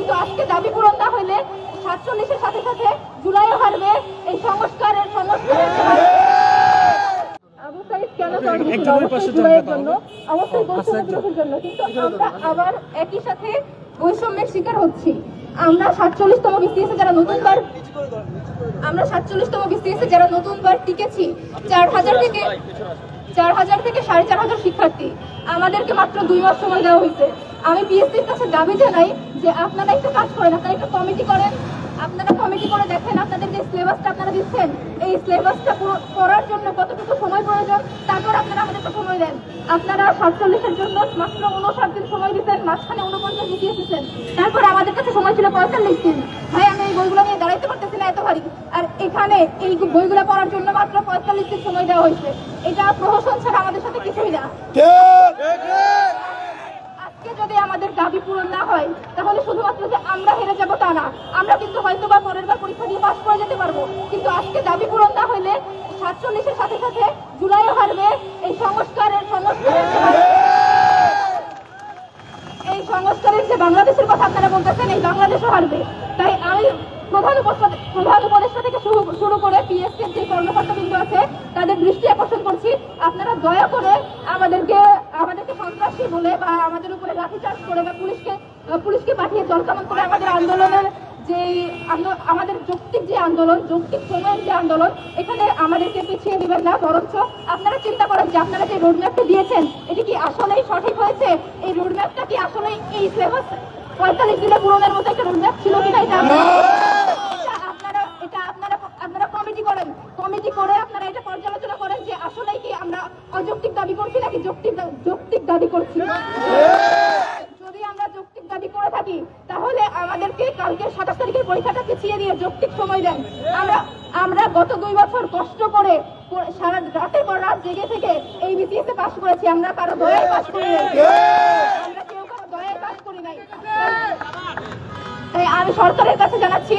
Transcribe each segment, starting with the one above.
কিন্তু আজকে দাবি পূরণ না হইলে 47-এর সাথে সাথে জুলাইও হারবে। এই সংস্কারের আবু সাইদ কেন জুলাইয়ের জন্য, অবশ্যই বৈষম্যের জন্য, কিন্তু আমরা আবার একই সাথে বৈষম্যের শিকার হচ্ছি। আমরা 47তম বিসিএস যারা নতুনবার যারা নতুনবার টিকেছি 4000 থেকে 4500 শিক্ষার্থী, আমাদেরকে মাত্র 2 মাস সময় দেওয়া হয়েছে। আমি পিএসসির কাছে দাবি জানাই যে আপনারা একটা কাজ করেন, আপনারা একটা কমিটি করেন, আপনারা কমিটি করে দেখেন আপনাদের যে সিলেবাসটা আপনারা দিচ্ছেন এই সিলেবাসটা পড়ার জন্য কতটুকু সময় প্রয়োজন, তারপর আপনারা আমাদেরকে সময় দেন। আপনারা 47-এর জন্য মাত্র 59 দিন সময় দিচ্ছেন, মাঝখানে 49 বিসিএস দিচ্ছেন, তারপর আমাদের কাছে সময় ছিল 45 দিন। ভাই আমি এই বইগুলো নিয়ে দাঁড়াইতে পারতেছি না এত ভারী, আর এখানে এই বইগুলো পড়ার জন্য মাত্র 45 দিন সময় দেওয়া হয়েছে। এটা প্রহসন ছাড়া আমাদের সাথে কিছুই না। আজকে যদি আমাদের দাবি পূরণ না হয় তাহলে শুধুমাত্র যে আমরা হেরে যাবো তা না, আমরা কিন্তু হয়তো বা পরের বার পরীক্ষা দিয়ে পাস করে যেতে পারবো, কিন্তু আজকে দাবি পূরণ না হইলে 47-এর সাথে সাথে জুলাইও হারবে। এই সংস্কারের যে বাংলাদেশের কথা আপনারা বলতেছেন এই বাংলাদেশও হারবে। তাই আমি প্রধান উপদেষ্টা থেকে শুরু করে পিএসসির যে কর্মকর্তাবৃন্দ আছে তাদের দৃষ্টি আকর্ষণ করছি, আপনারা দয়া করে আমাদেরকে সন্ত্রাসী বলে বা আমাদের উপরে লাঠিচার্জ করে বা পুলিশকে পাঠিয়ে দলকামান করে আমাদের আন্দোলনের যে আমাদের যৌক্তিক যে আন্দোলন, যৌক্তিক সময়ের যে আন্দোলন, এখানে আমাদেরকে পিছিয়ে দিবেন না। বরঞ্চ আপনারা চিন্তা করেন যে আপনারা যে রোডম্যাপটা দিয়েছেন এটি কি আসলেই সঠিক হয়েছে? এই রোডম্যাপটা কি আসলেই এই সিলেবাস 45 দিনে পূরণের মতো একটা রোডম্যাপ ছিল কিনা? আপনারা কমিটি করে আপনারা এটা পর্যালোচনা করেন যে আসলেই কি আমরা অযৌক্তিক দাবি করছি নাকি যৌক্তিক দাবি করছি। যদি আমরা যৌক্তিক দাবি করে থাকি তাহলে আমাদেরকে কালকে 27 তারিখের পরীক্ষাটা পিছিয়ে দিয়ে যৌক্তিক সময় দেন। আমরা গত 2 বছর কষ্ট করে সারা রাতের পর রাত জেগে থেকে এই বিসিএস পাস করেছি, আমরা কারো দয়ায় পাস করি নাই, আমরা কেউ কারো দয়ায় পাস করি নাই। তাই আমি সরকারের কাছে জানাচ্ছি,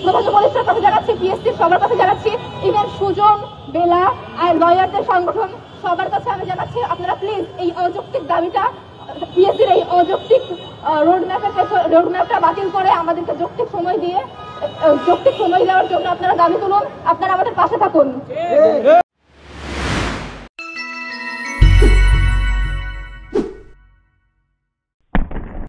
প্রধান উপদেষ্টার কাছে জানাচ্ছি, পিএসসির সবার কাছে জানাচ্ছি, ইভেন সুজন, বেলা আর লয়ারদের সংগঠন সবার কাছে আমি জানাচ্ছি, আপনারা প্লিজ এই অযৌক্তিক দাবিটা, পিএসসির এই অযৌক্তিক রোডম্যাপটা বাতিল করে আমাদেরকে যৌক্তিক সময় দেওয়ার জন্য আপনারা দাবি তুলুন, আপনারা আমাদের পাশে থাকুন।